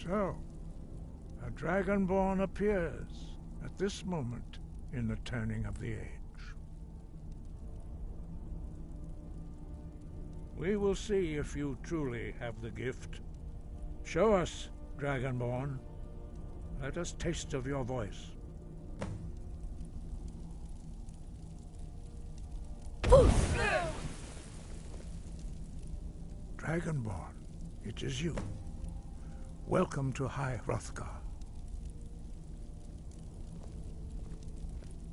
So, a Dragonborn appears at this moment in the turning of the age. We will see if you truly have the gift. Show us, Dragonborn. Let us taste of your voice. Dragonborn, it is you. Welcome to High Hrothgar.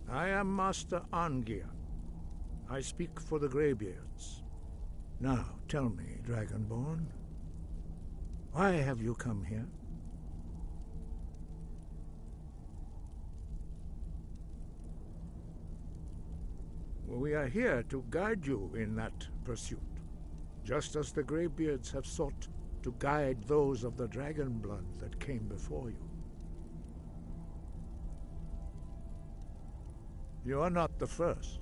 I am Master Arngeir. I speak for the Greybeards. Now, tell me, Dragonborn, why have you come here? We are here to guide you in that pursuit, just as the Greybeards have sought to guide those of the dragon blood that came before you. You are not the first.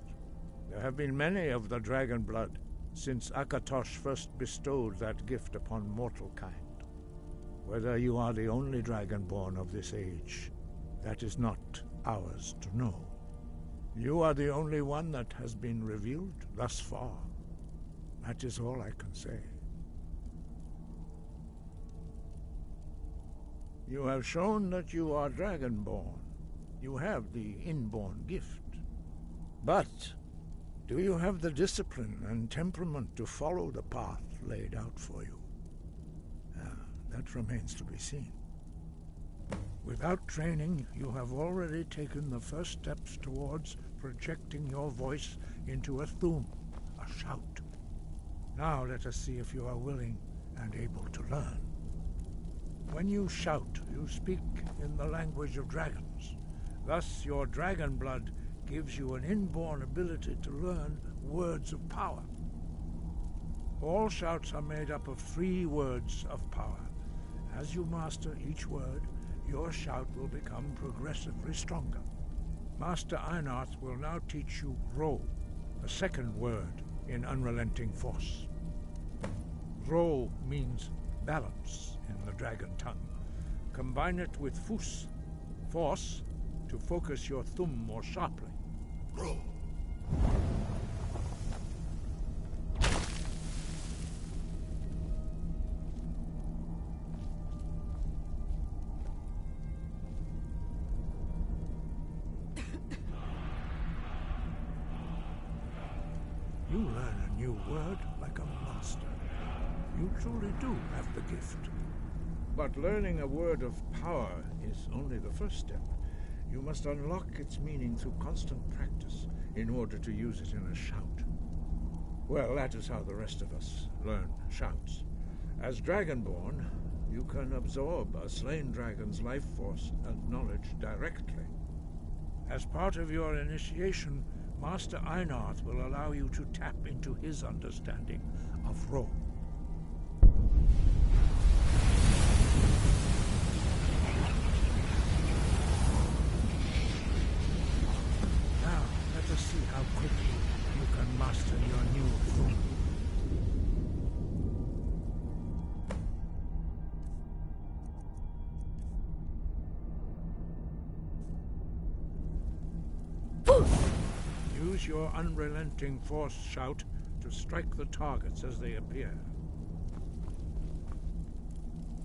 There have been many of the dragon blood since Akatosh first bestowed that gift upon mortal kind. Whether you are the only Dragonborn of this age, that is not ours to know. You are the only one that has been revealed thus far. That is all I can say. You have shown that you are Dragonborn. You have the inborn gift. But do you have the discipline and temperament to follow the path laid out for you? That remains to be seen. Without training, you have already taken the first steps towards projecting your voice into a thum, a shout. Now let us see if you are willing and able to learn. When you shout, you speak in the language of dragons. Thus, your dragon blood gives you an inborn ability to learn words of power. All shouts are made up of 3 words of power. As you master each word, your shout will become progressively stronger. Master Einarth will now teach you Ro, the second word in Unrelenting Force. Ro means balance in the dragon tongue. Combine it with Fus, force, to focus your thumb more sharply. Ro. You learn a new word like a master. You truly do have the gift. But learning a word of power is only the first step. You must unlock its meaning through constant practice in order to use it in a shout. Well, that is how the rest of us learn shouts. As Dragonborn, you can absorb a slain dragon's life force and knowledge directly. As part of your initiation, Master Einarth will allow you to tap into his understanding of Ro. Now, let us see how quickly you can master your new thum. Use your unrelenting force shout to strike the targets as they appear.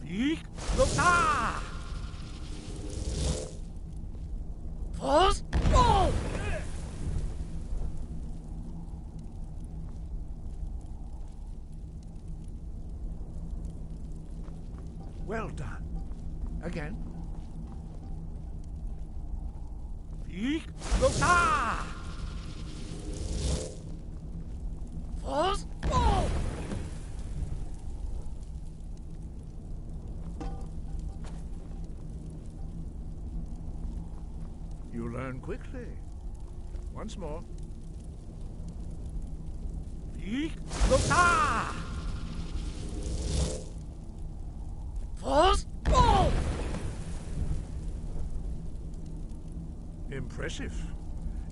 Fus Ro Dah! Fus Ro! Well done. Again. Fus Ro Dah! Fus Ro! You learn quickly. Once more. Fus Ro Dah! Fus Ro! Impressive.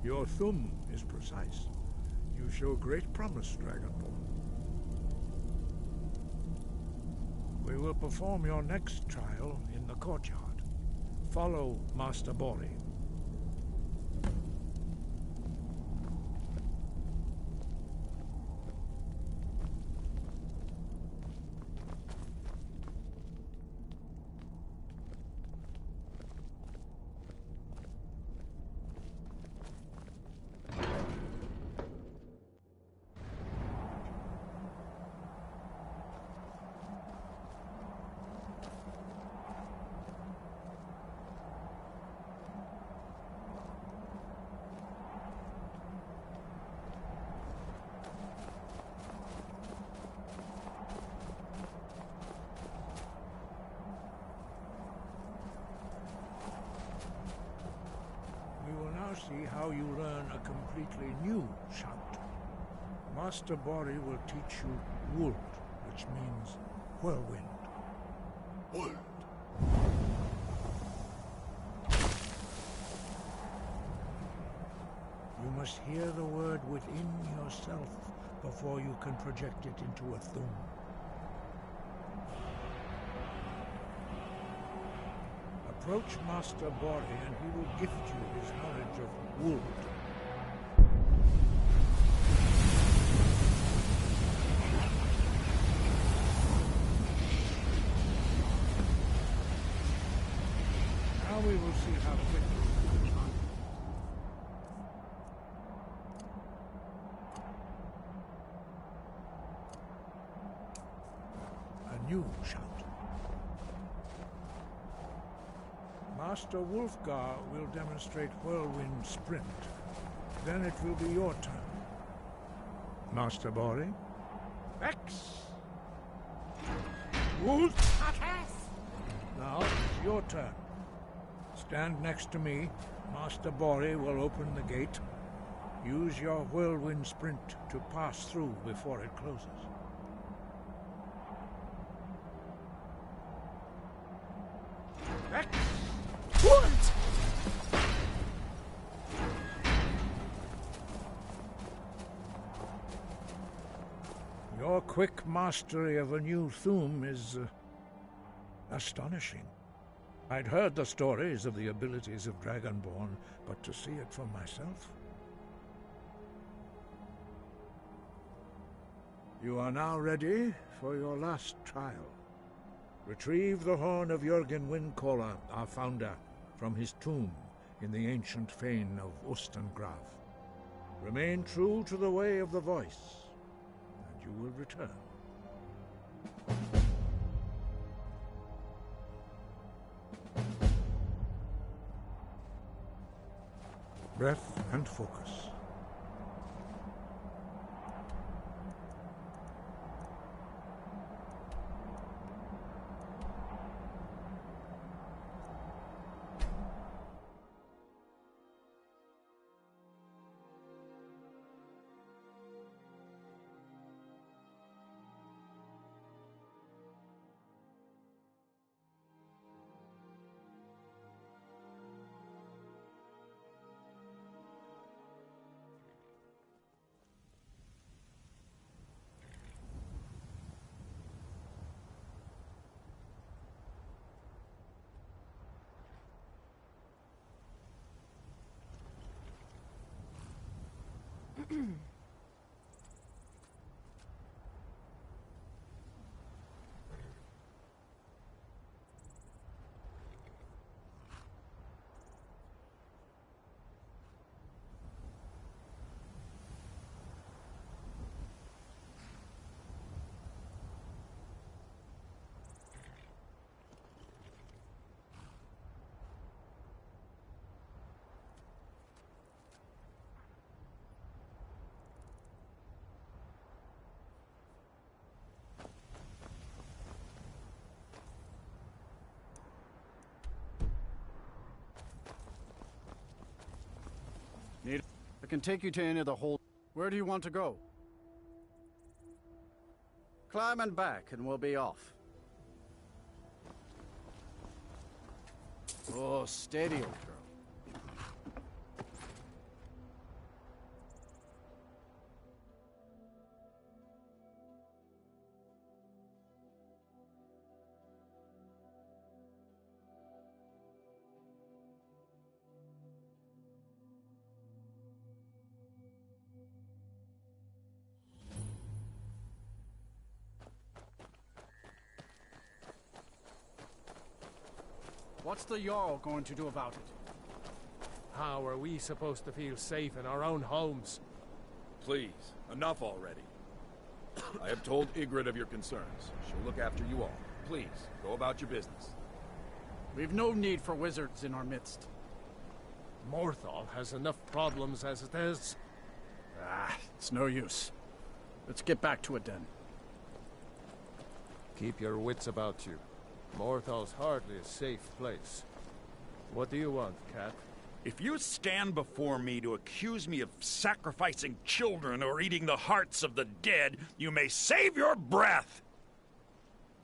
Your thumb is precise. You show great promise, Dragonborn. We will perform your next trial in the courtyard. Follow Master Bori. See how you learn a completely new shout. Master Bori will teach you Wold, which means whirlwind. Wold. You must hear the word within yourself before you can project it into a thum. Approach Master Bori and he will gift you his knowledge of Wold. Now we will see how quickly you can find it. A new shout. Master Wulfgar will demonstrate Whirlwind Sprint. Then it will be your turn. Master Bori? Vex! Wolf! Now it's your turn. Stand next to me. Master Bori will open the gate. Use your Whirlwind Sprint to pass through before it closes. Vex! What? Your quick mastery of a new thum is astonishing. I'd heard the stories of the abilities of Dragonborn, but to see it for myself... You are now ready for your last trial. Retrieve the horn of Jürgen Windcaller, our founder, from his tomb in the ancient fane of Ustengrav. Remain true to the way of the voice, and you will return. Breath and focus. I can take you to any of the hold. Where do you want to go? Climb and back, and we'll be off. Oh, steady, old girl. What's the Jarl going to do about it? How are we supposed to feel safe in our own homes? Please, enough already. I have told Ygritte of your concerns. She'll look after you all. Please, go about your business. We've no need for wizards in our midst. Morthal has enough problems as it is. It's no use. Let's get back to it then. Keep your wits about you. Morthal's hardly a safe place. What do you want, Cat? If you stand before me to accuse me of sacrificing children or eating the hearts of the dead, you may save your breath!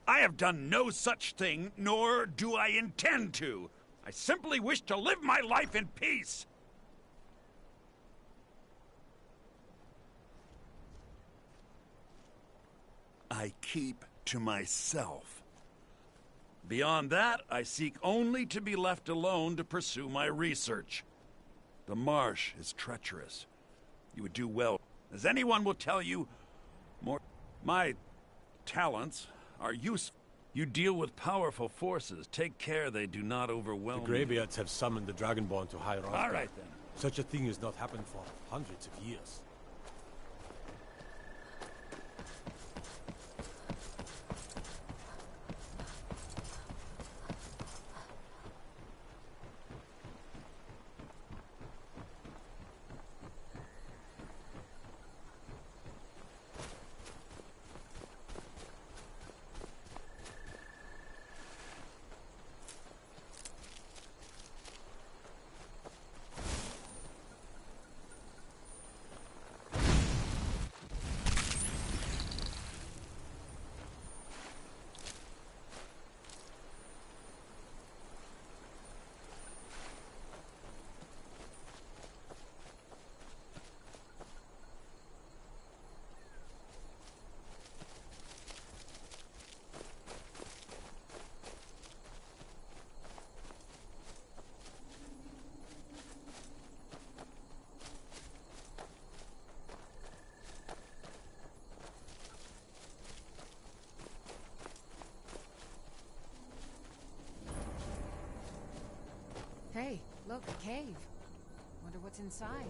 I have done no such thing, nor do I intend to. I simply wish to live my life in peace. I keep to myself. Beyond that, I seek only to be left alone to pursue my research. The marsh is treacherous. You would do well. As anyone will tell you, my talents are useful. You deal with powerful forces. Take care they do not overwhelm The Greybeards have summoned the Dragonborn to higher Asgard. All right, then. Such a thing has not happened for hundreds of years. Hey, look, a cave. Wonder what's inside.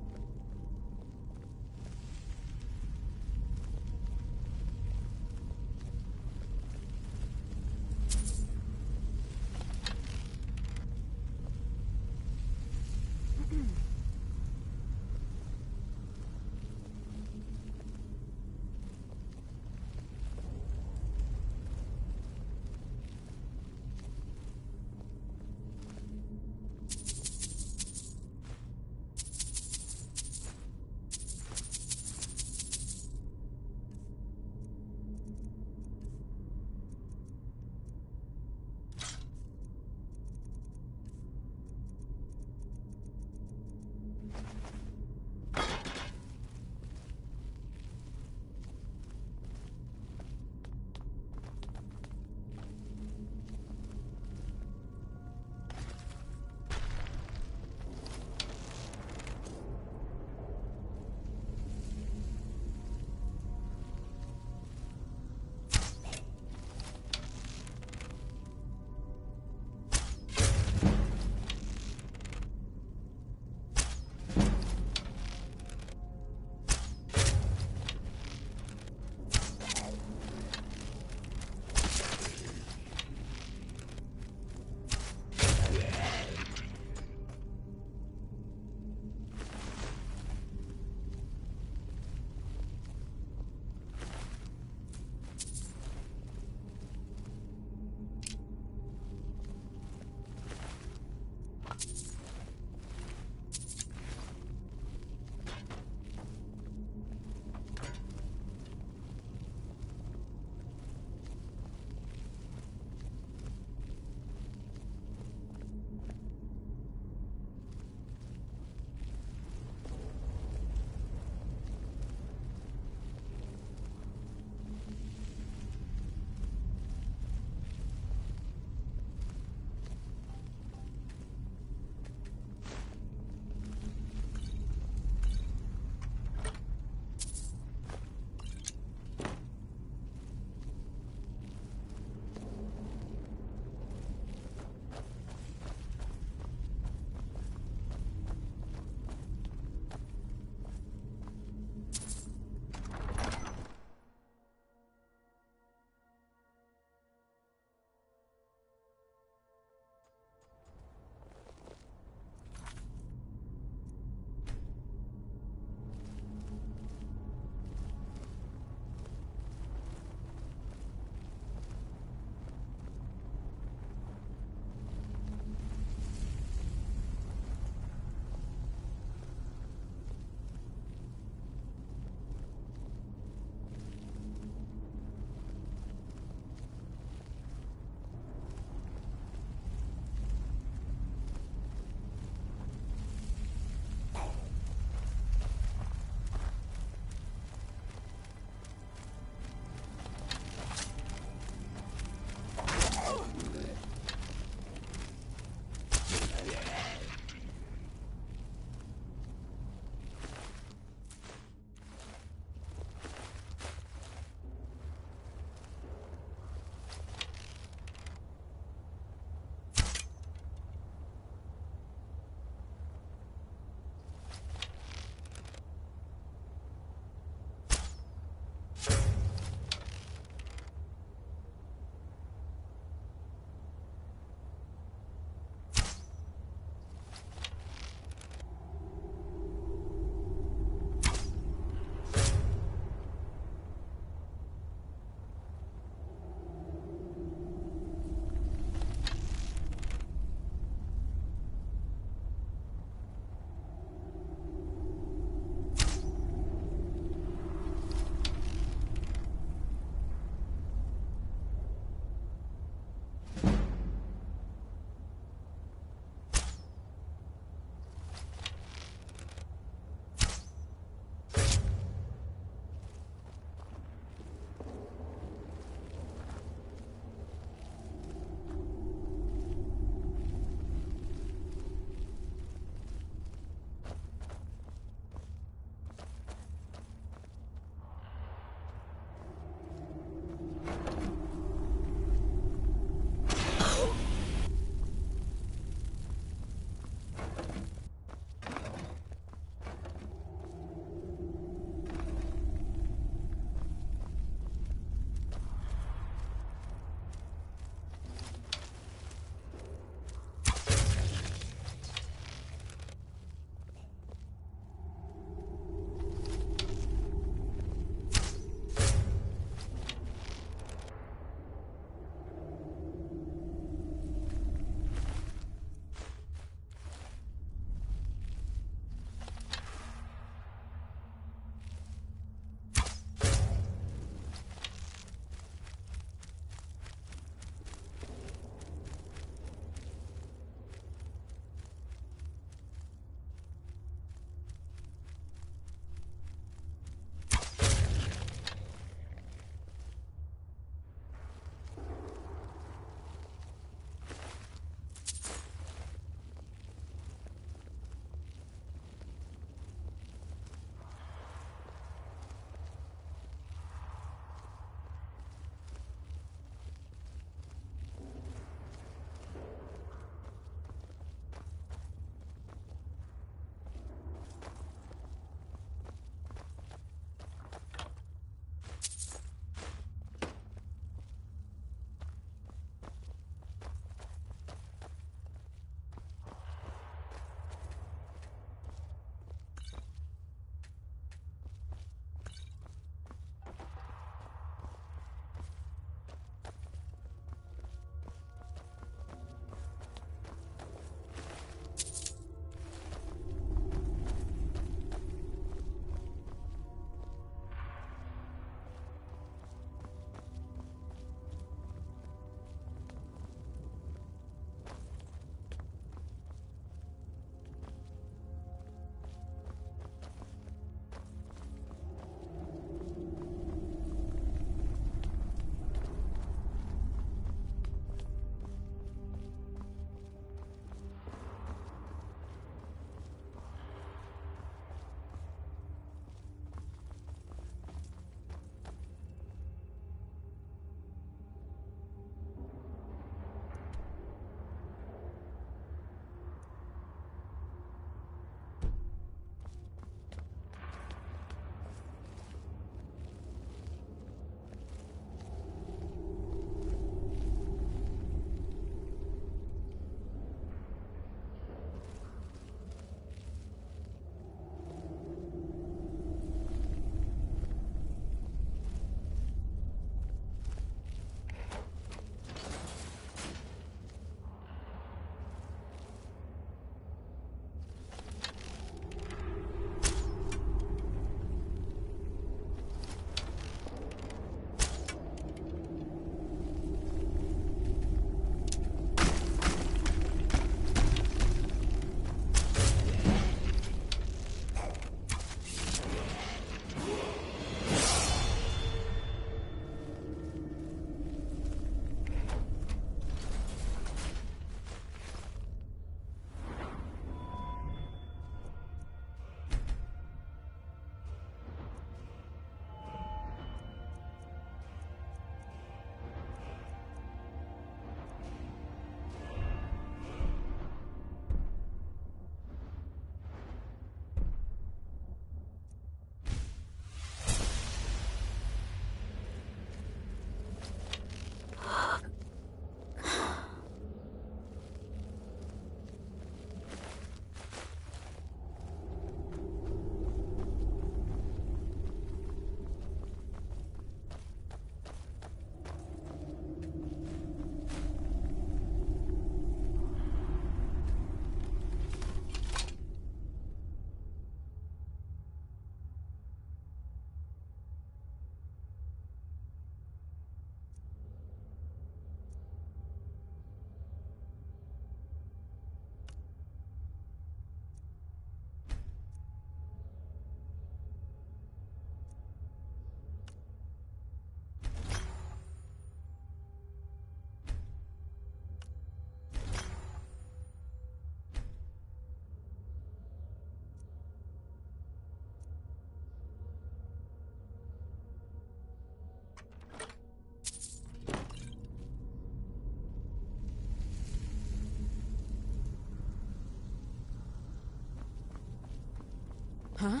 Huh?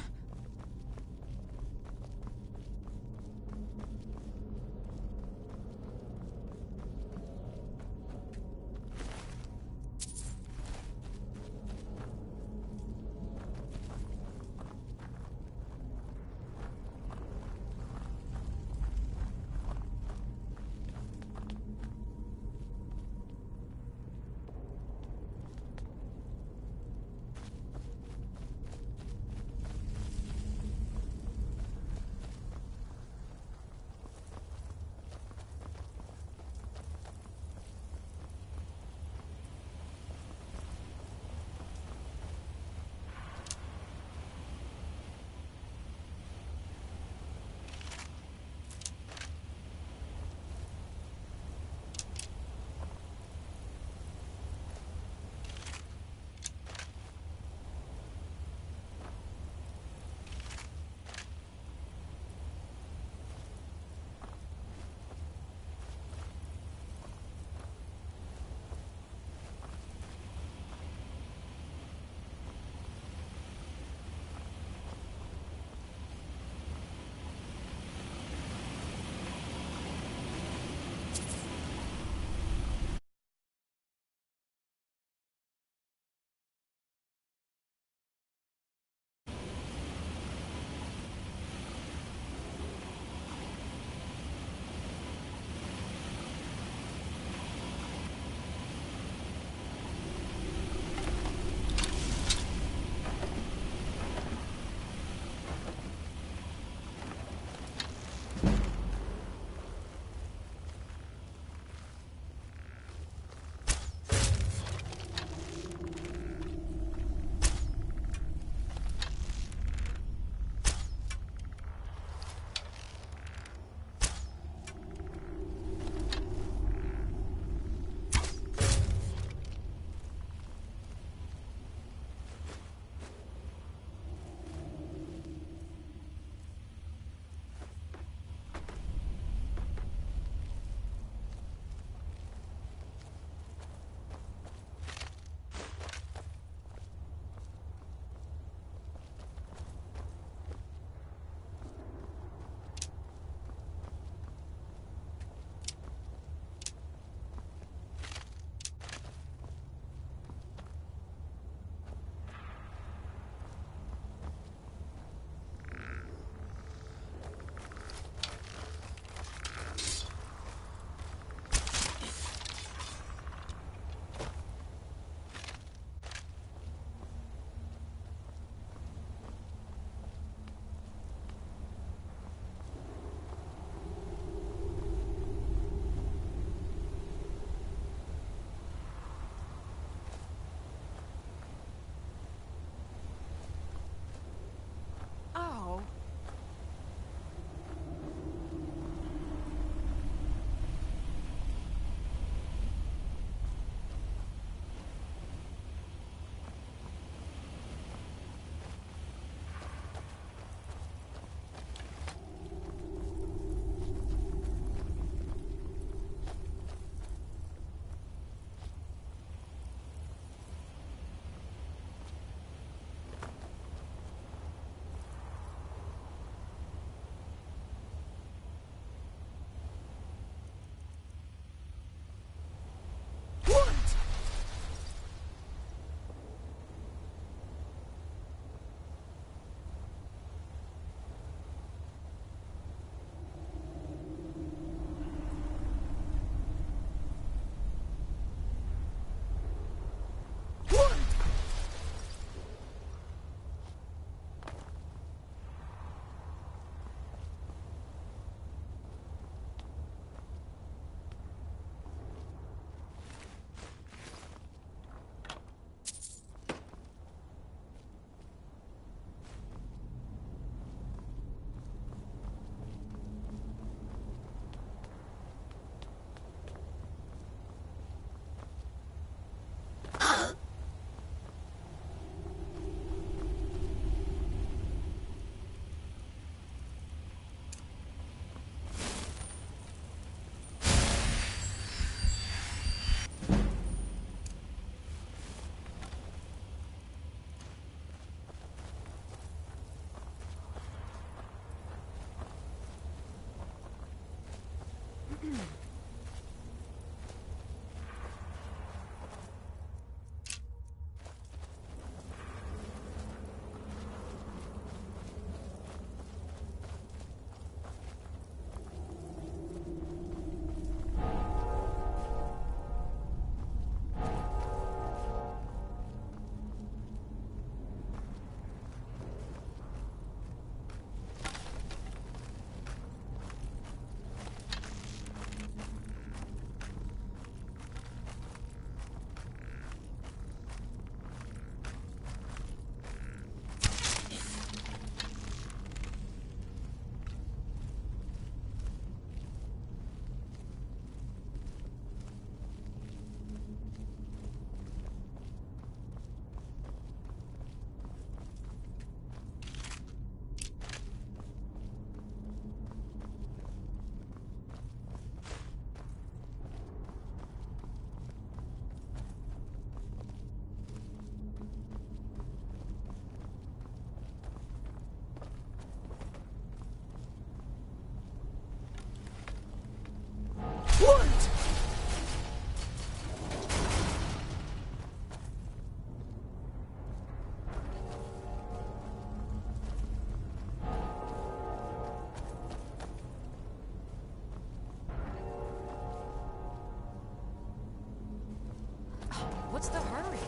What's the hurry?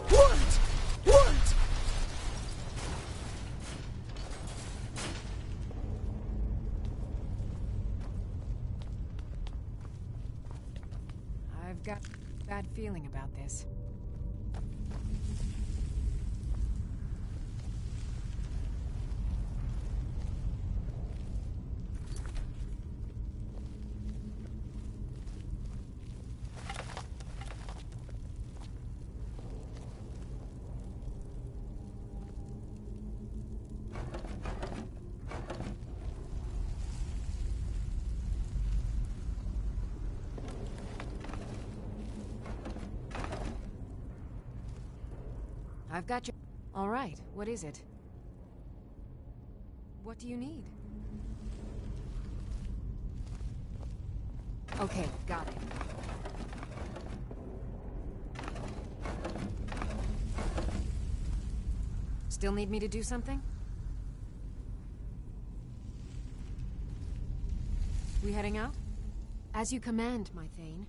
What? I've got a bad feeling about this. I've got you. All right, what is it? What do you need? Okay, got it. Still need me to do something? We heading out? As you command, my Thane.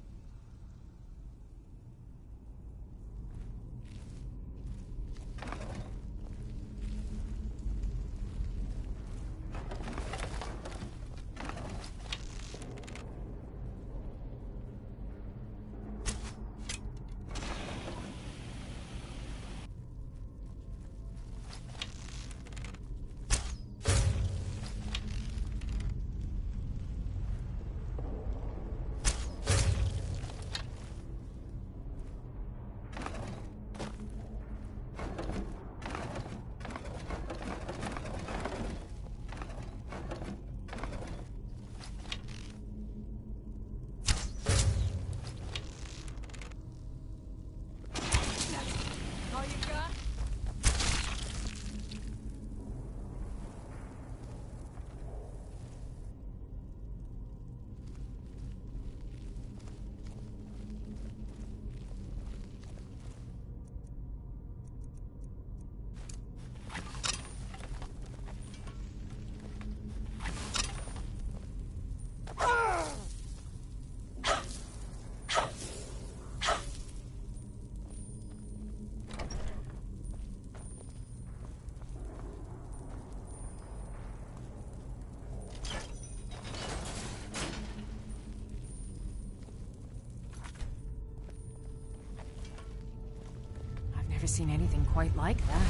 Never seen anything quite like that.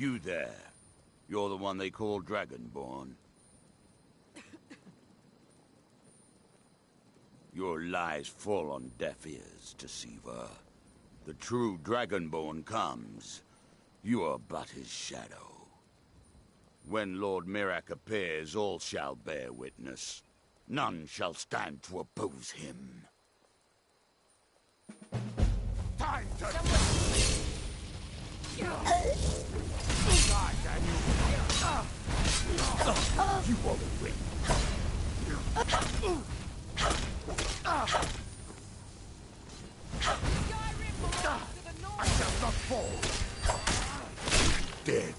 You there. You're the one they call Dragonborn. Your lies fall on deaf ears, Deceiver. The true Dragonborn comes. You are but his shadow. When Lord Mirac appears, all shall bear witness. None shall stand to oppose him. Time to... You won't win. Skyrim belongs to the north. I shall not fall. Dead.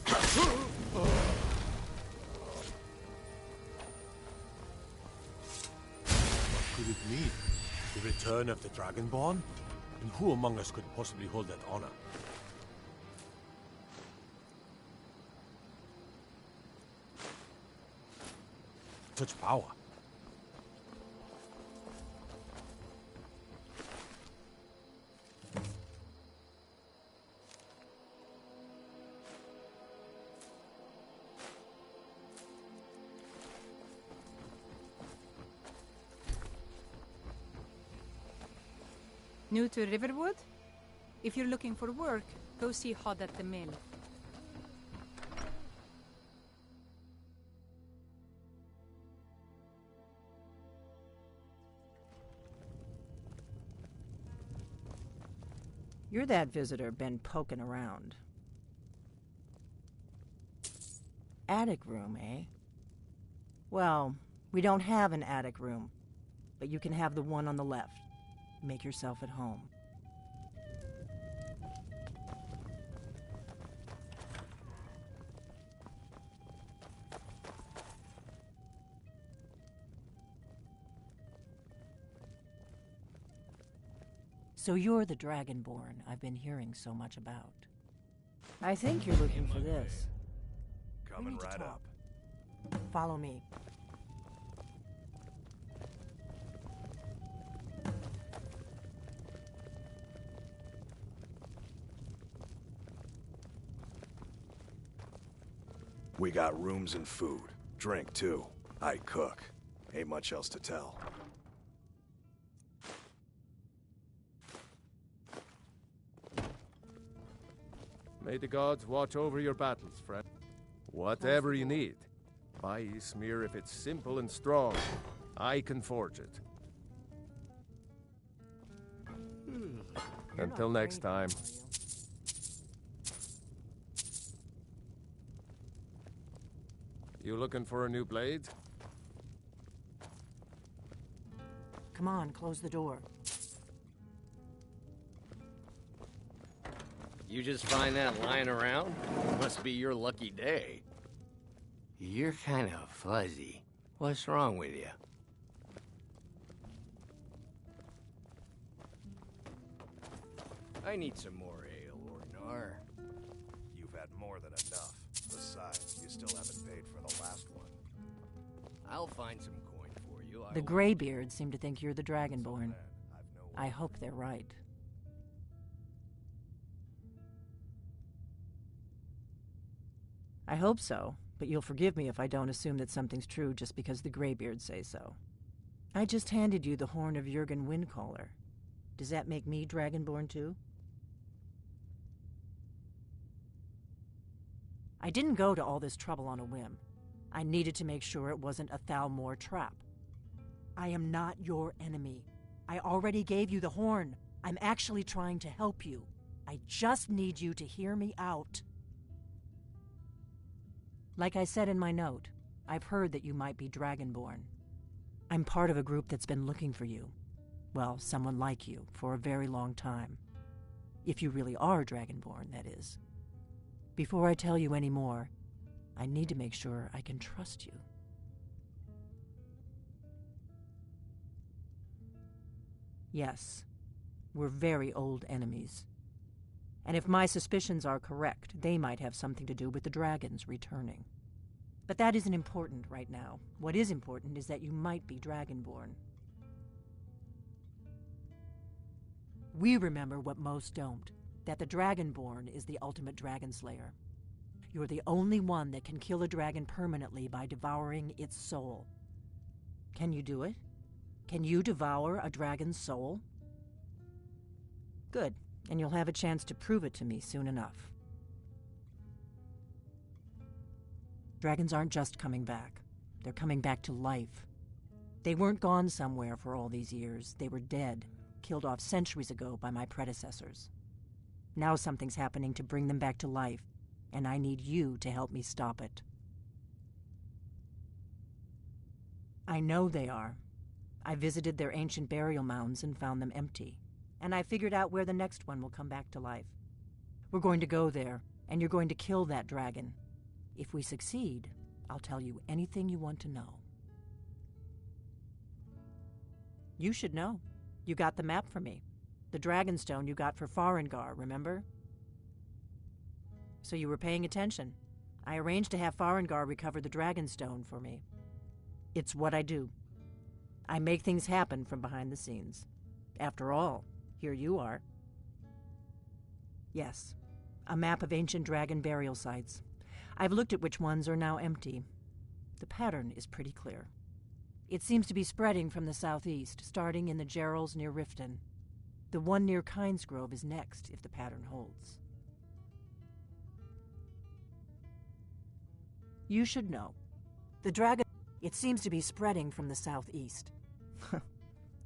What could it mean? The return of the Dragonborn? And who among us could possibly hold that honor? Such power. New to Riverwood? If you're looking for work, go see Hod at the mill. You're that visitor been poking around. Attic room, eh? Well, we don't have an attic room, but you can have the one on the left. Make yourself at home. So you're the Dragonborn I've been hearing so much about. I think you're looking for this. Coming right up. Follow me. We got rooms and food. Drink, too. I cook. Ain't much else to tell. May the gods watch over your battles, friend. Whatever you need. Buy Smear if it's simple and strong. I can forge it. Until next time. You looking for a new blade? Come on, close the door. You just find that lying around? Must be your lucky day. You're kind of fuzzy. What's wrong with you? I need some more ale, Orgnar. You've had more than enough. Besides, you still haven't paid for the last one. I'll find some coin for you. The Greybeards seem to think you're the Dragonborn. I hope they're right. I hope so, but you'll forgive me if I don't assume that something's true just because the Greybeards say so. I just handed you the horn of Jurgen Windcaller. Does that make me Dragonborn too? I didn't go to all this trouble on a whim. I needed to make sure it wasn't a Thalmor trap. I am not your enemy. I already gave you the horn. I'm actually trying to help you. I just need you to hear me out. Like I said in my note, I've heard that you might be Dragonborn. I'm part of a group that's been looking for you. Well, someone like you, for a very long time. If you really are Dragonborn, that is. Before I tell you any more, I need to make sure I can trust you. Yes, we're very old enemies. And if my suspicions are correct, they might have something to do with the dragons returning. But that isn't important right now. What is important is that you might be Dragonborn. We remember what most don't, that the Dragonborn is the ultimate dragon slayer. You're the only one that can kill a dragon permanently by devouring its soul. Can you do it? Can you devour a dragon's soul? Good, and you'll have a chance to prove it to me soon enough. Dragons aren't just coming back. They're coming back to life. They weren't gone somewhere for all these years. They were dead, killed off centuries ago by my predecessors. Now something's happening to bring them back to life, and I need you to help me stop it. I know they are. I visited their ancient burial mounds and found them empty, and I figured out where the next one will come back to life. We're going to go there, and you're going to kill that dragon. If we succeed, I'll tell you anything you want to know. You should know. You got the map for me. The Dragonstone you got for Farengar, remember? So you were paying attention. I arranged to have Farengar recover the Dragonstone for me. It's what I do. I make things happen from behind the scenes. After all, here you are. Yes, a map of ancient dragon burial sites. I've looked at which ones are now empty. The pattern is pretty clear. It seems to be spreading from the southeast, starting in the Gerals near Riften. The one near Kynesgrove is next, if the pattern holds. You should know. The dragon... It seems to be spreading from the southeast. A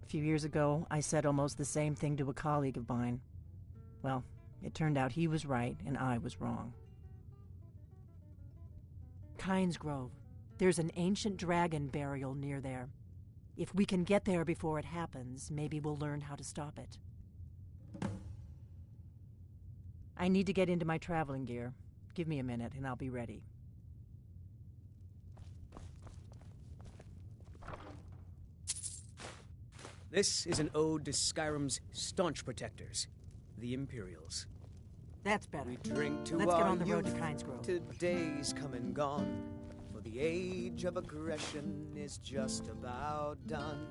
few years ago, I said almost the same thing to a colleague of mine. Well, it turned out he was right and I was wrong. Kynesgrove. There's an ancient dragon burial near there. If we can get there before it happens, maybe we'll learn how to stop it. I need to get into my traveling gear. Give me a minute and I'll be ready. This is an ode to Skyrim's staunch protectors, the Imperials. That's better. We drink to Let's our get on the road to youth, Kynesgrove. to days come and gone, for the age of aggression is just about done.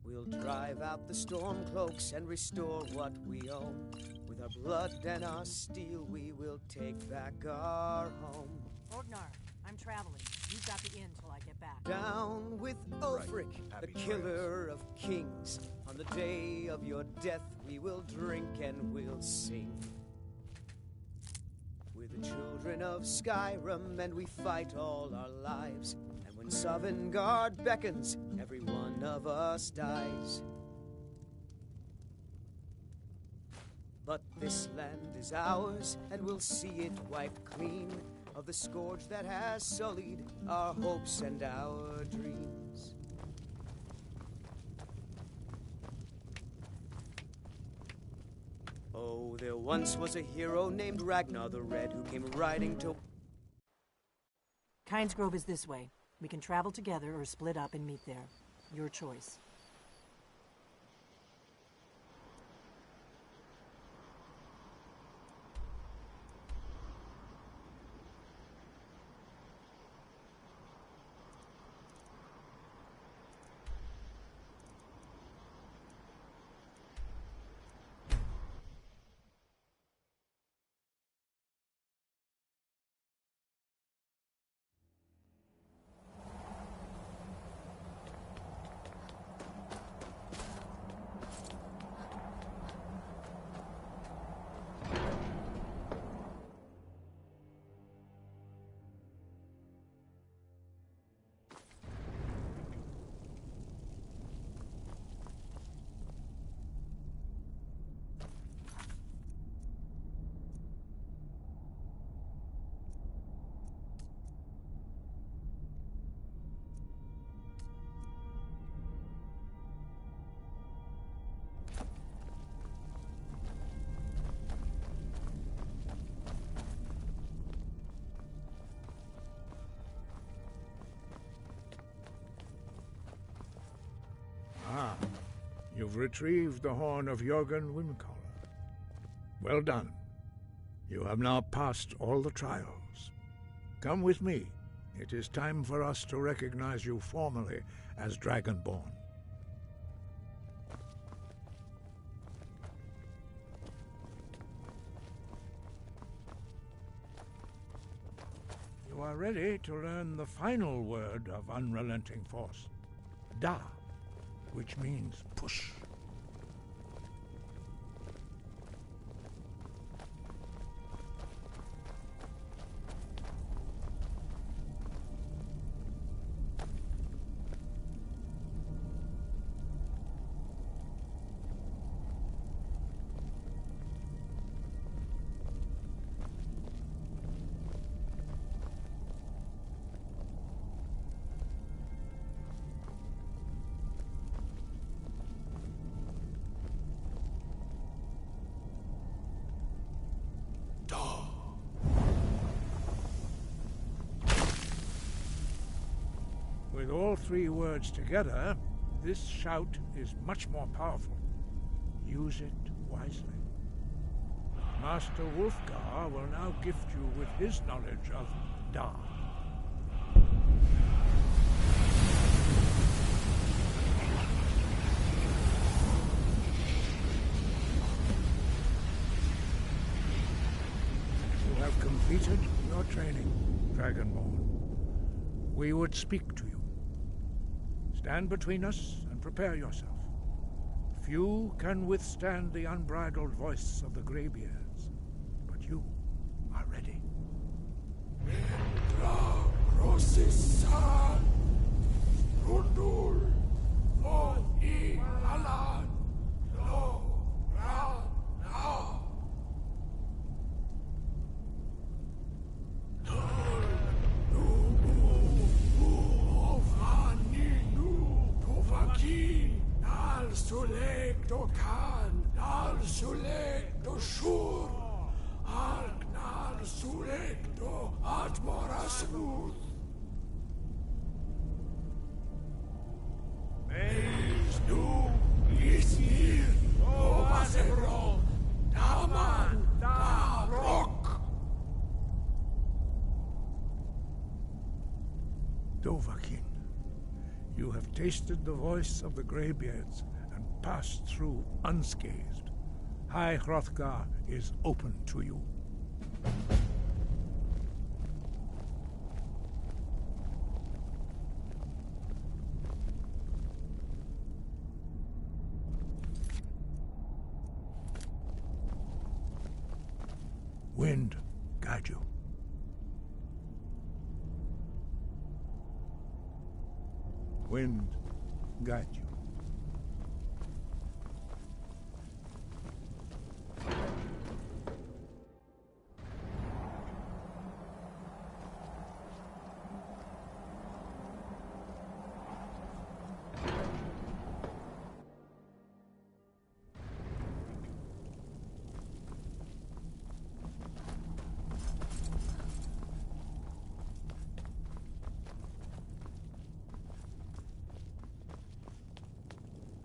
We'll drive out the storm cloaks and restore what we own. With our blood and our steel, we will take back our home. Ordnar, I'm traveling. You've got the inn till I get back. Down with Ulfric, the killer of kings. On the day of your death, we will drink and we'll sing. We're the children of Skyrim, and we fight all our lives. And when Sovngarde beckons, every one of us dies. But this land is ours, and we'll see it wiped clean of the scourge that has sullied our hopes and our dreams. Oh, there once was a hero named Ragnar the Red who came riding to... Kynesgrove is this way. We can travel together or split up and meet there. Your choice. Ah, you've retrieved the horn of Jörgen Windcaller. Well done. You have now passed all the trials. Come with me. It is time for us to recognize you formally as Dragonborn. are ready to learn the final word of unrelenting force, Da, which means push. With all three words together, this shout is much more powerful. Use it wisely. Master Wulfgar will now gift you with his knowledge of Da. You have completed your training, Dragonborn. We would speak to you. Stand between us and prepare yourself. Few can withstand the unbridled voice of the Greybeards, but you are ready. Dovahkiin, you have tasted the voice of the Greybeards and passed through unscathed. High Hrothgar is open to you. Wind, guide you. Wind, guide you.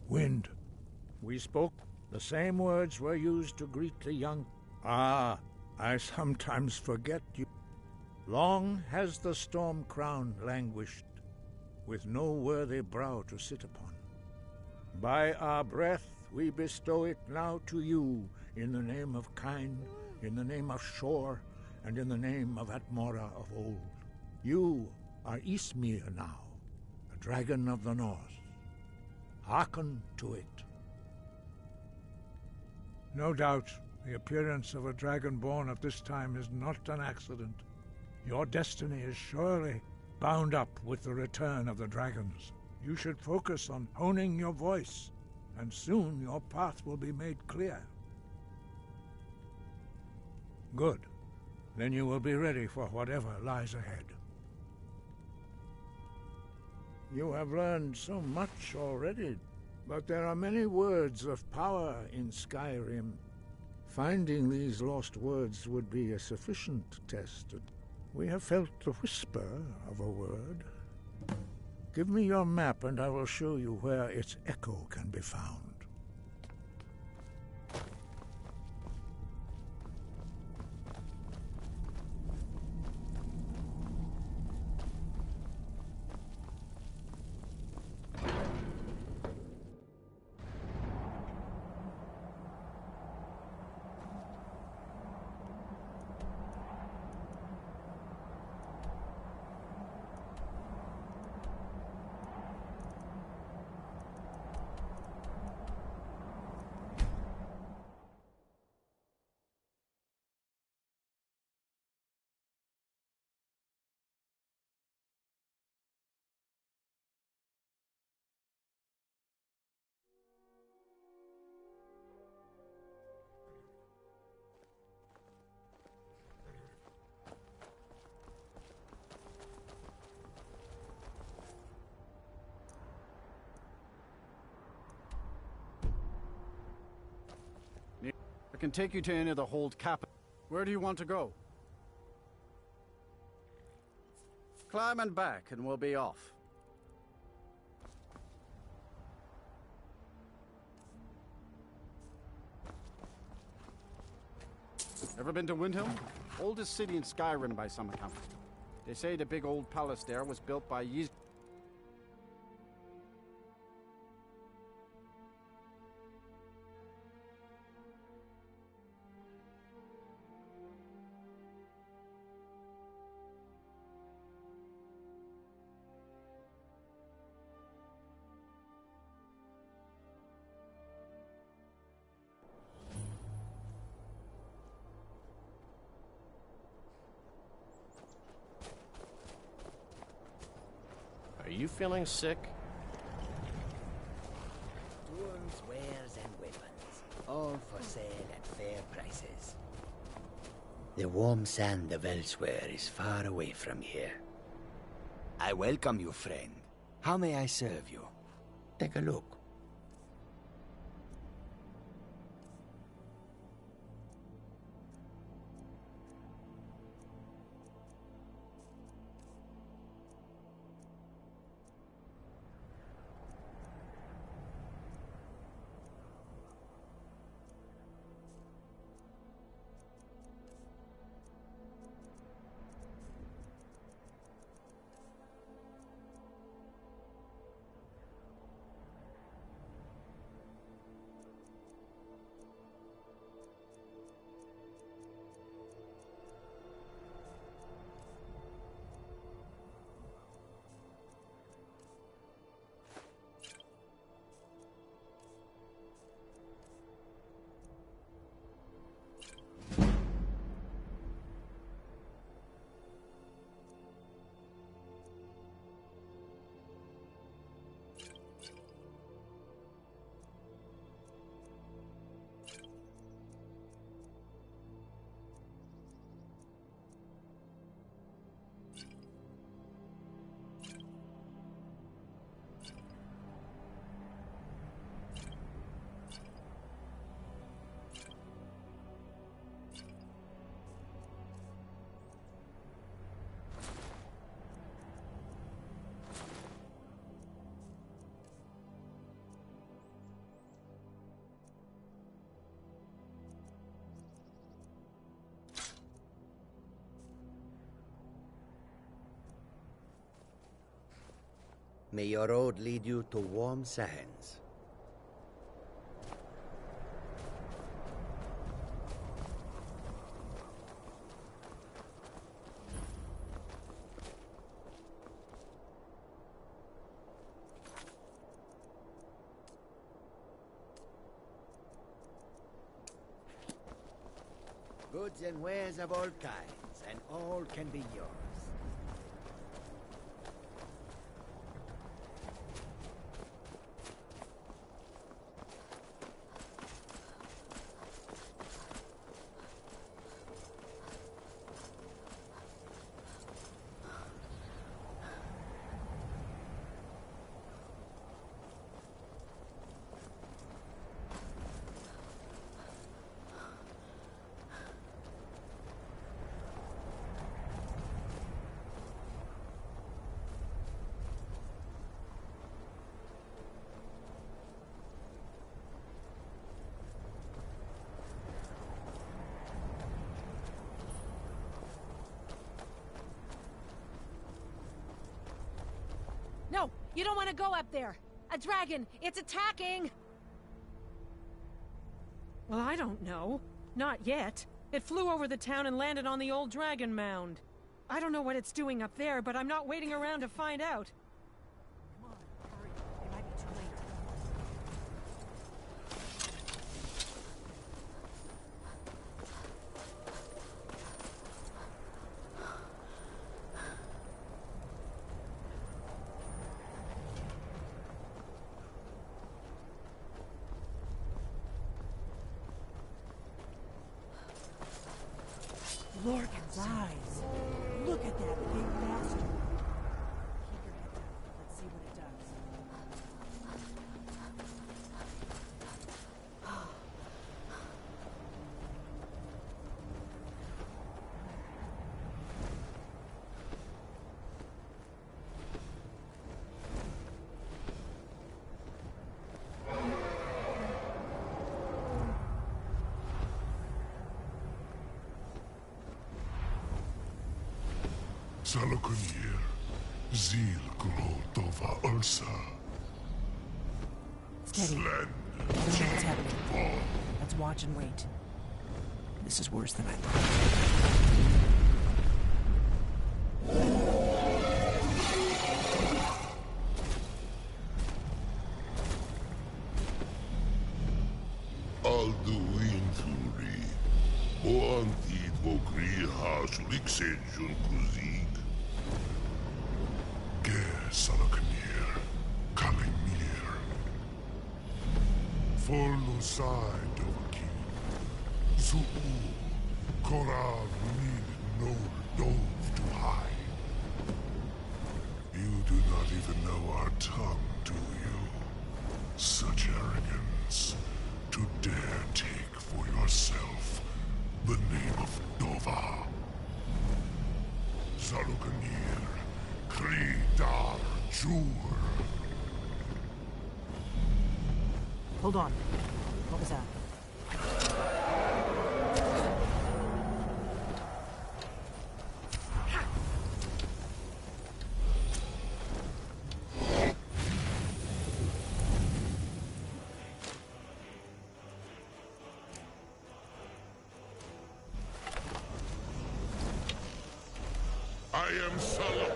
Wind. We spoke. The same words were used to greet the young. Ah, I sometimes forget you. Long has the storm crown languished, with no worthy brow to sit upon. By our breath we bestow it now to you, in the name of Kine, in the name of Shor, and in the name of Atmora of old. You are Ysmir now, the dragon of the north. Hearken to it. No doubt, the appearance of a Dragonborn at this time is not an accident. Your destiny is surely bound up with the return of the dragons. You should focus on honing your voice, and soon your path will be made clear. Good. Then you will be ready for whatever lies ahead. You have learned so much already, but there are many words of power in Skyrim. Finding these lost words would be a sufficient test. We have felt the whisper of a word. Give me your map and I will show you where its echo can be found. can take you to any of the hold capital. Where do you want to go? Climb and back, and we'll be off. Ever been to Windhelm? Oldest city in Skyrim by some account. They say the big old palace there was built by Ys. Are you feeling sick? Tools, wares, and weapons, all for sale at fair prices. The warm sand of elsewhere is far away from here. I welcome you, friend. How may I serve you? Take a look. May your road lead you to warm sands. Goods and wares of all kinds, and all can be yours. No, you don't want to go up there. A dragon, it's attacking! Well, I don't know. Not yet. It flew over the town and landed on the old dragon mound. I don't know what it's doing up there, but I'm not waiting around to find out. Come on, hurry. It might be too late. Lorcan's eyes. Look at that big bastard. Keep your head down. Let's see what it does. Salokunir, Zil Glotova Ursa. Steady. I don't know what's happening. Let's watch and wait. This is worse than I thought. Alduin Thuri, Oantid Vogri Has Lixenjun Kuzig. Ger Salokunir, Kalimir. Forlusai Dovaki. Zuu, Korav Nid no Dove to hide. You do not even know our tongue, do you? Such arrogance. To dare take for yourself the name of Dova. Zalukanir, Kri Dar Jur. Hold on. What was that? I am Salak.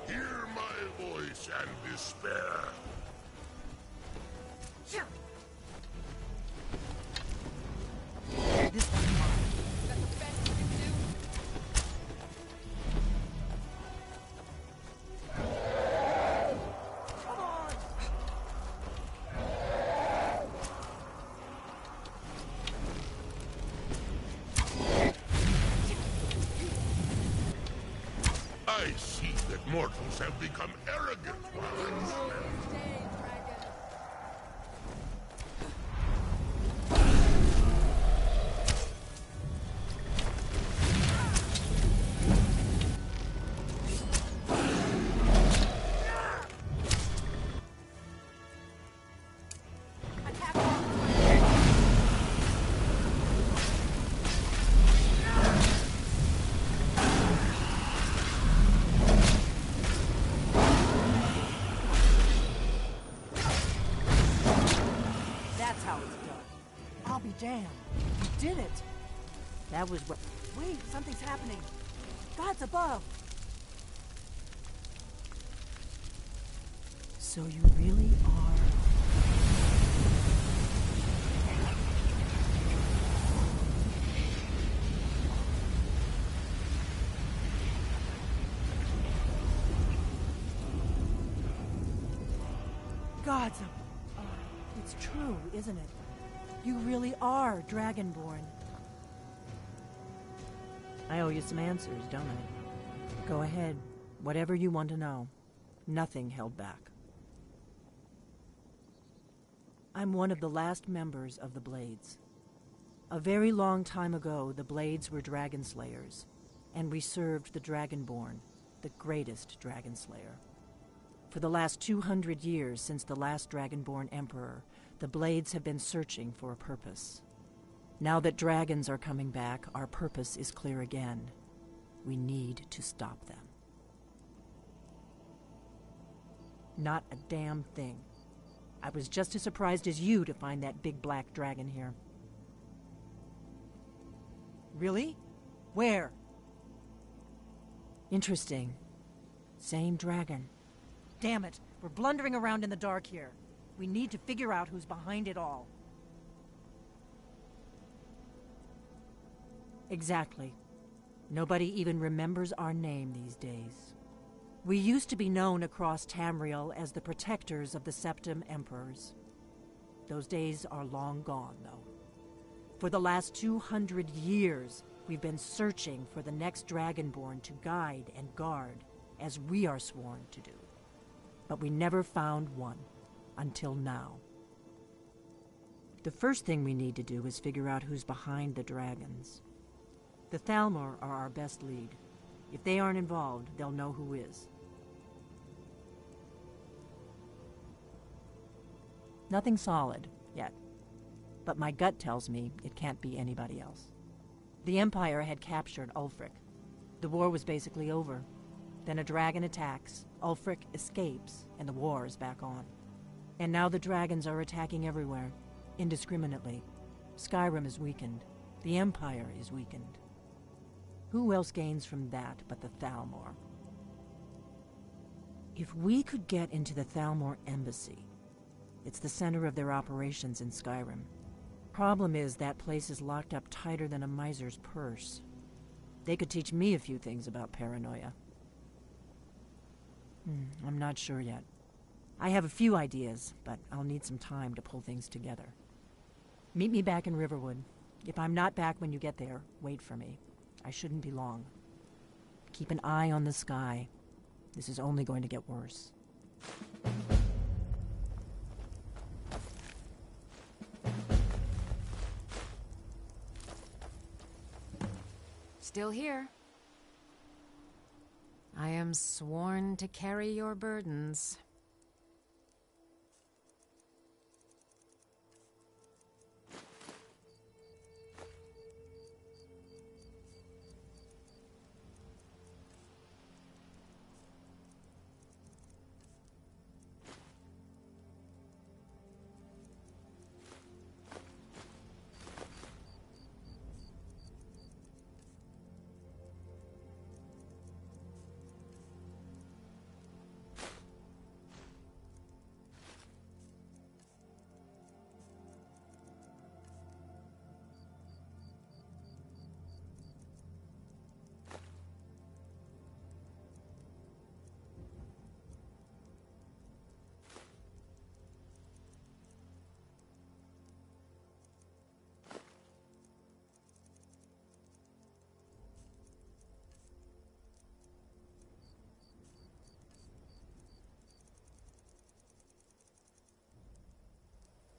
Hear my voice and despair. This one's mine. That's the best you can do. Come on! I see that mortals have become arrogant while I slept. That's how it's done. I'll be damned. You did it. That was what... Wait, something's happening. God's above. So you really are... God's above. It's true, isn't it? You really are Dragonborn. I owe you some answers, don't I? Go ahead. Whatever you want to know. Nothing held back. I'm one of the last members of the Blades. A very long time ago, the Blades were dragon slayers, and we served the Dragonborn, the greatest dragon slayer. For the last 200 years since the last Dragonborn Emperor, the Blades have been searching for a purpose. Now that dragons are coming back, our purpose is clear again. We need to stop them. Not a damn thing. I was just as surprised as you to find that big black dragon here. Really? Where? Interesting. Same dragon. Damn it. We're blundering around in the dark here. We need to figure out who's behind it all. Exactly. Nobody even remembers our name these days. We used to be known across Tamriel as the protectors of the Septim Emperors. Those days are long gone, though. For the last 200 years, we've been searching for the next Dragonborn to guide and guard, as we are sworn to do. But we never found one, until now. The first thing we need to do is figure out who's behind the dragons. The Thalmor are our best lead. If they aren't involved, they'll know who is. Nothing solid, yet. But my gut tells me it can't be anybody else. The Empire had captured Ulfric. The war was basically over. Then a dragon attacks, Ulfric escapes, and the war is back on. And now the dragons are attacking everywhere, indiscriminately. Skyrim is weakened. The Empire is weakened. Who else gains from that but the Thalmor? If we could get into the Thalmor embassy, it's the center of their operations in Skyrim. Problem is, that place is locked up tighter than a miser's purse. They could teach me a few things about paranoia. I'm not sure yet. I have a few ideas, but I'll need some time to pull things together. Meet me back in Riverwood. If I'm not back when you get there, wait for me. I shouldn't be long. Keep an eye on the sky. This is only going to get worse. Still here. I am sworn to carry your burdens.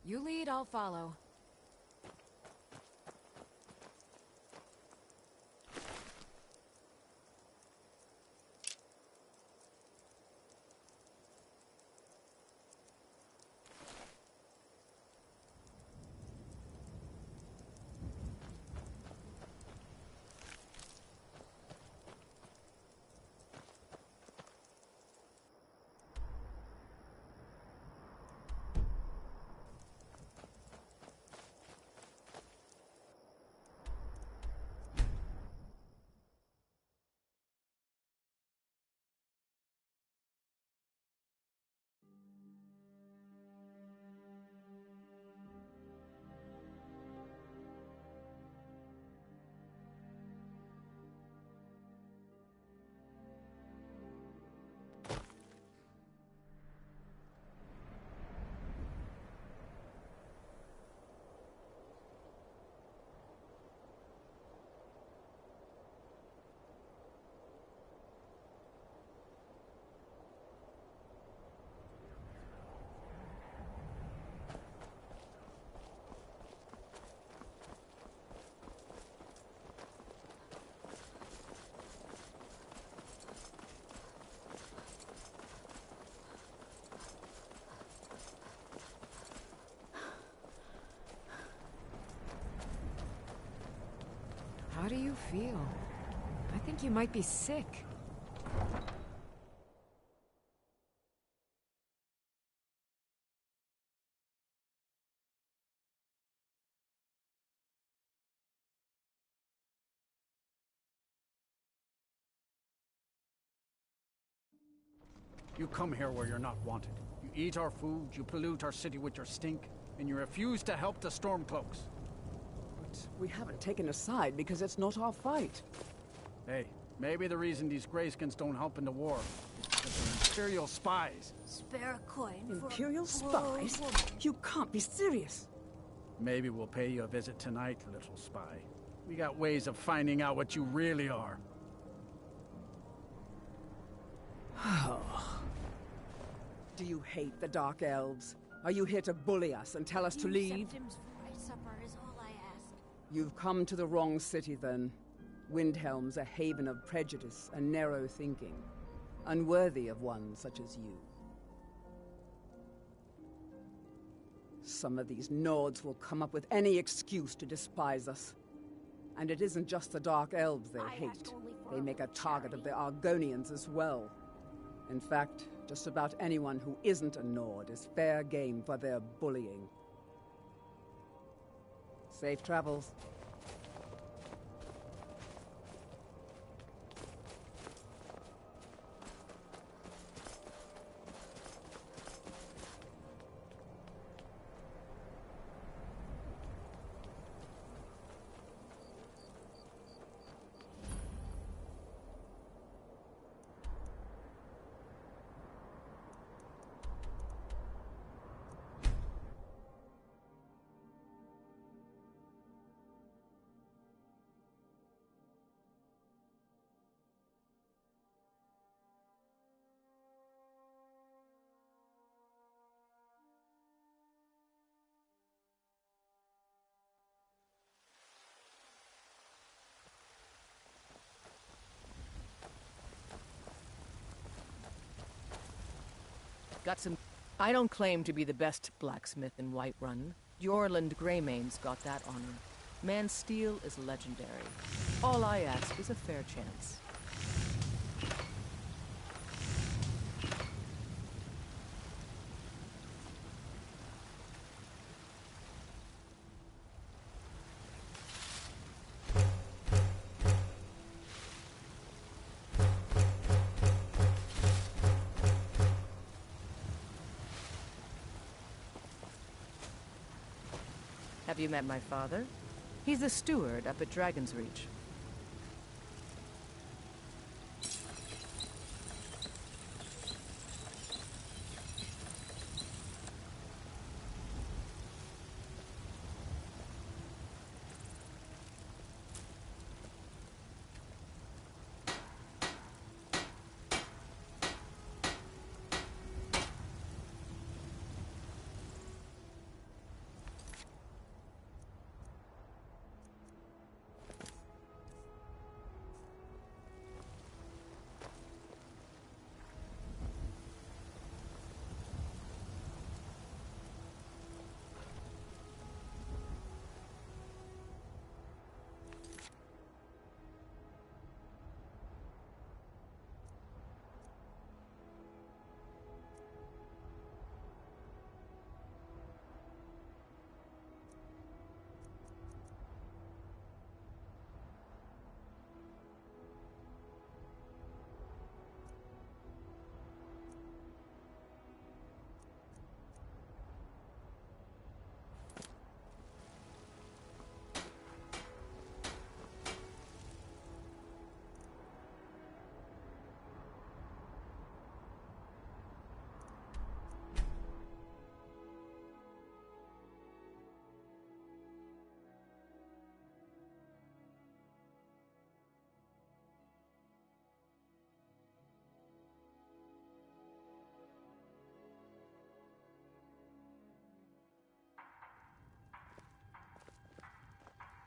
You lead, I'll follow. How do you feel? I think you might be sick. You come here where you're not wanted. You eat our food, you pollute our city with your stink, and you refuse to help the Stormcloaks. We haven't taken a side because it's not our fight. Hey, maybe the reason these Greyskins don't help in the war is because they're Imperial spies. Spare a coin Imperial for a spies? woman. You can't be serious. Maybe we'll pay you a visit tonight, little spy. We got ways of finding out what you really are. Do you hate the Dark Elves? Are you here to bully us and tell us to leave? Septims for my supper is all I ask. You've come to the wrong city, then. Windhelm's a haven of prejudice and narrow thinking, unworthy of one such as you. Some of these Nords will come up with any excuse to despise us. And it isn't just the Dark Elves they hate. They make a target of the Argonians as well. In fact, just about anyone who isn't a Nord is fair game for their bullying. Safe travels. Got some... I don't claim to be the best blacksmith in Whiterun. Jorland Greymane's got that honor. Man's steel is legendary. All I ask is a fair chance. Have you met my father? He's the steward up at Dragon's Reach.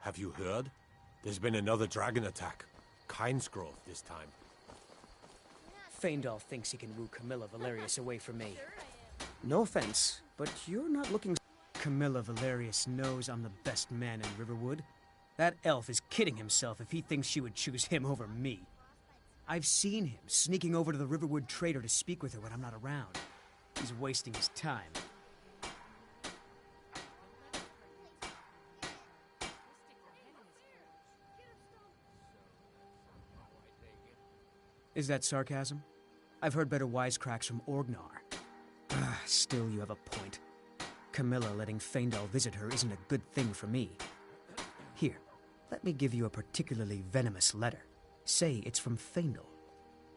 Have you heard? There's been another dragon attack. Kind's growth this time. Faendal thinks he can woo Camilla Valerius away from me. No offense, but you're not looking... Camilla Valerius knows I'm the best man in Riverwood. That elf is kidding himself if he thinks she would choose him over me. I've seen him sneaking over to the Riverwood trader to speak with her when I'm not around. He's wasting his time. Is that sarcasm? I've heard better wisecracks from Orgnar. Still, you have a point. Camilla letting Faendal visit her isn't a good thing for me. Here, let me give you a particularly venomous letter. Say it's from Faendal.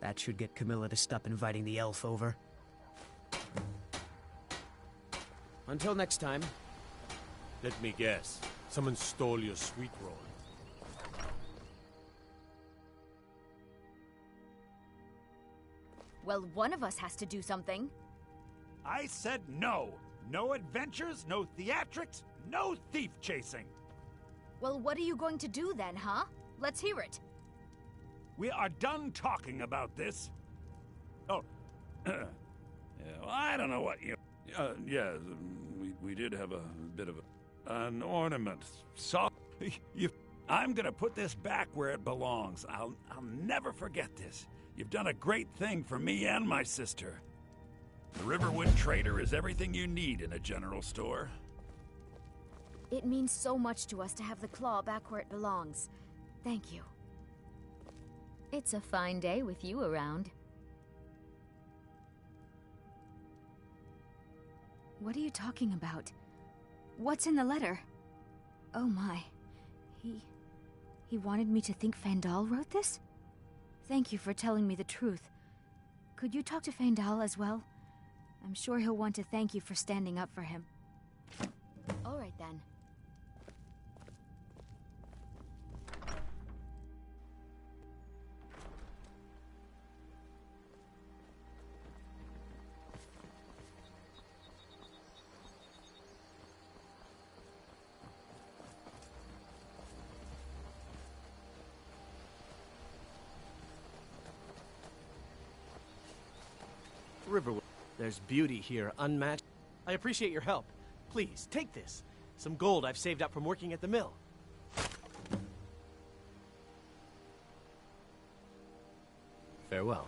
That should get Camilla to stop inviting the elf over. Until next time. Let me guess. Someone stole your sweet roll. Well, one of us has to do something. I said no. No adventures, no theatrics, no thief chasing. Well, what are you going to do then, huh? Let's hear it. We are done talking about this. Oh, yeah, well, I don't know what you... we did have a bit of an ornament. So, I'm gonna put this back where it belongs. I'll never forget this. You've done a great thing for me and my sister. The Riverwood Trader is everything you need in a general store. It means so much to us to have the claw back where it belongs. Thank you. It's a fine day with you around. What are you talking about? What's in the letter? Oh my. He wanted me to think Fandal wrote this? Thank you for telling me the truth. Could you talk to Fandal as well? I'm sure he'll want to thank you for standing up for him. All right then. Riverwood. There's beauty here, unmatched. I appreciate your help. Please, take this. Some gold I've saved up from working at the mill. Farewell.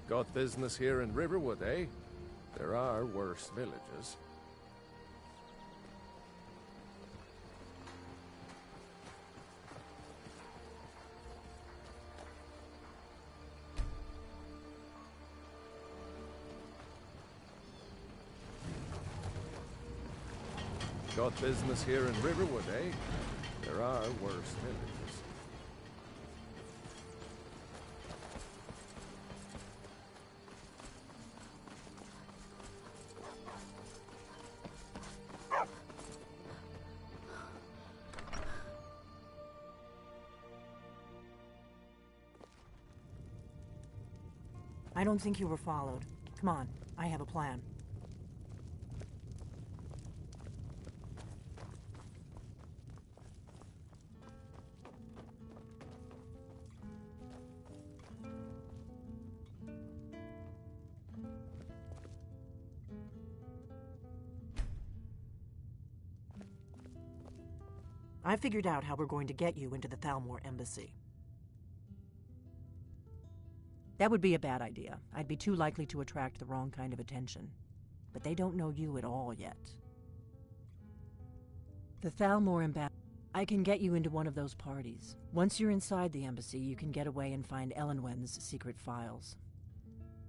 Got business here in Riverwood, eh? There are worse villages. Got business here in Riverwood, eh? There are worse villages. I don't think you were followed. Come on, I have a plan. I figured out how we're going to get you into the Thalmor embassy. That would be a bad idea. I'd be too likely to attract the wrong kind of attention. But they don't know you at all yet. The Thalmor embassy. I can get you into one of those parties. Once you're inside the embassy, you can get away and find Elenwen's secret files.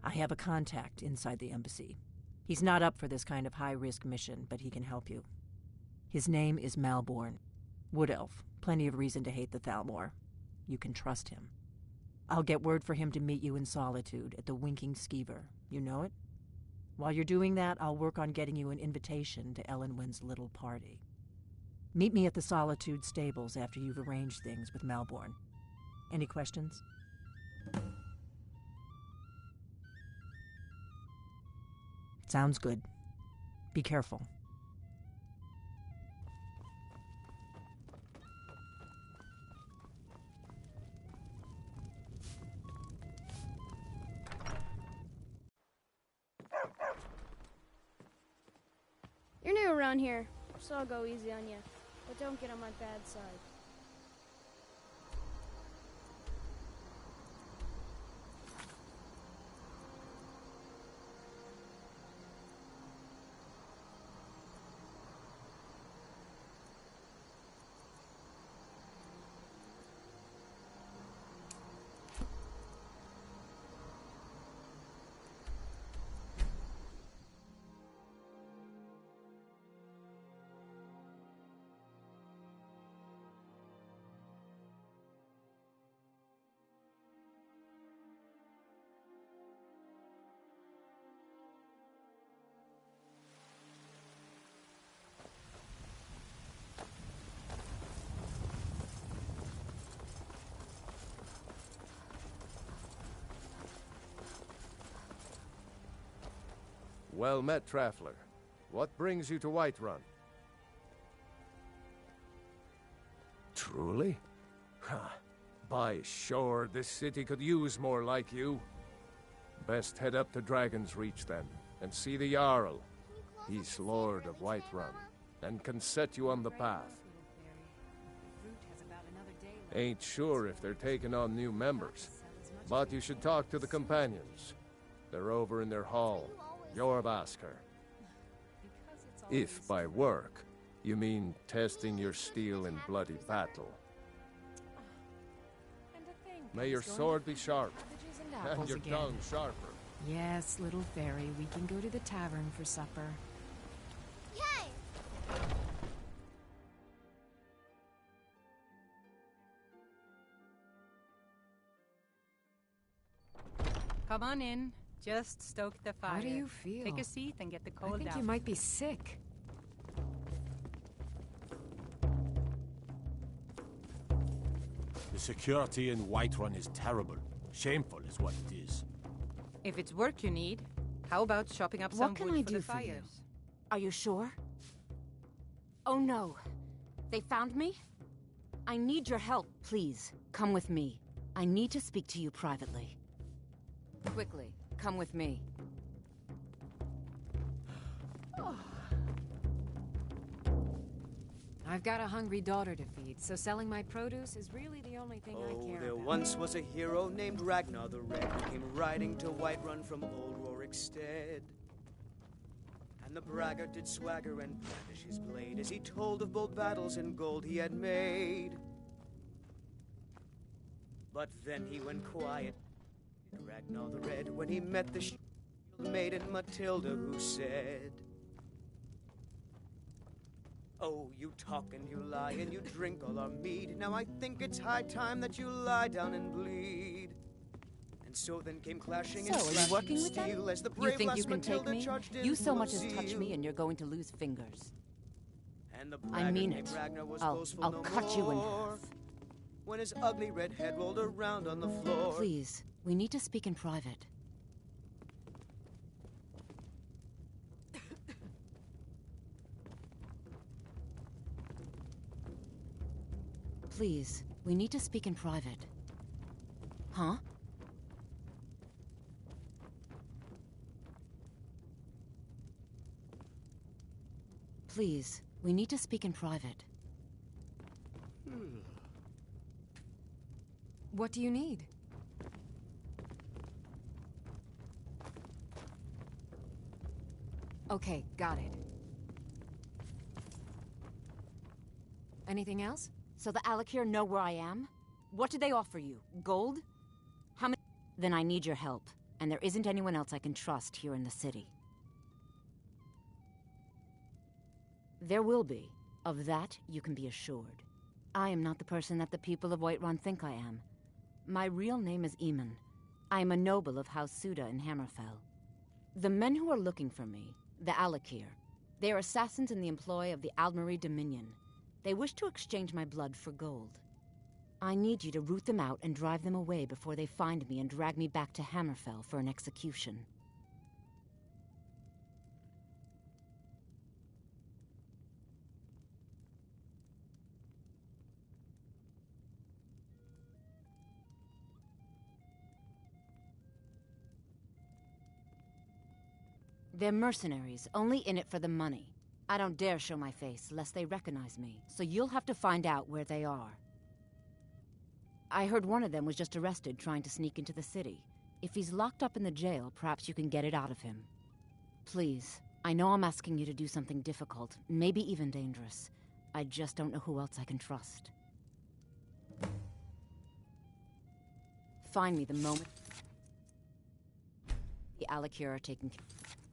I have a contact inside the embassy. He's not up for this kind of high-risk mission, but he can help you. His name is Malborn. Wood Elf. Plenty of reason to hate the Thalmor. You can trust him. I'll get word for him to meet you in Solitude at the Winking Skeever. You know it? While you're doing that, I'll work on getting you an invitation to Elenwen's little party. Meet me at the Solitude stables after you've arranged things with Melbourne. Any questions? Sounds good. Be careful. You're new around here, so I'll go easy on you. But don't get on my bad side. Well met, Traveler. What brings you to Whiterun? Truly? By shore, this city could use more like you. Best head up to Dragon's Reach then, and see the Jarl. He's Lord of Whiterun, and can set you on the path. Ain't sure if they're taking on new members, but you should talk to the companions. They're over in their hall. Jorbasker. If by work, you mean testing your steel in bloody battle. May your sword be sharp, and your tongue sharper. Yes, little fairy, we can go to the tavern for supper. Yay! Come on in. Just stoke the fire. How do you feel? Take a seat and get the cold out. I think you might be sick. The security in Whiterun is terrible. Shameful is what it is. If it's work you need, how about chopping up some wood for the fires? Are you sure? Oh no. They found me? I need your help, please. Come with me. I need to speak to you privately. Quickly, come with me. I've got a hungry daughter to feed, so selling my produce is really the only thing I care There about. once was a hero named Ragnar the Red, who came riding to Whiterun from old Rorikstead. And the braggart did swagger and brandish his blade as he told of bold battles and gold he had made. But then he went quiet, Ragnar the Red, when he met the shield maiden Matilda, who said, "Oh, you talk and you lie and you drink all our mead. Now I think it's high time that you lie down and bleed." And so then came clashing and So, are you working with them? steel as the You brave think lass you can take Matilda me? charged in You so full much of as touch zeal. me and you're going to lose fingers. And the I mean braggart it. named Ragnar was I'll boastful no cut you in more. half. When his ugly red head rolled around on the floor. Please, we need to speak in private. Please, we need to speak in private. Huh? Please, we need to speak in private. What do you need? Okay, got it. Anything else? So the Alakir know where I am? What did they offer you? Gold? How many? Then I need your help, and there isn't anyone else I can trust here in the city. There will be. Of that, you can be assured. I am not the person that the people of Whiterun think I am. My real name is Eamon. I am a noble of House Suda in Hammerfell. The men who are looking for me, the Alakir, they are assassins in the employ of the Aldmeri Dominion. They wish to exchange my blood for gold. I need you to root them out and drive them away before they find me and drag me back to Hammerfell for an execution. They're mercenaries, only in it for the money. I don't dare show my face, lest they recognize me, so you'll have to find out where they are. I heard one of them was just arrested trying to sneak into the city. If he's locked up in the jail, perhaps you can get it out of him. Please, I know I'm asking you to do something difficult, maybe even dangerous. I just don't know who else I can trust. Find me the moment the Alakir are taken care of.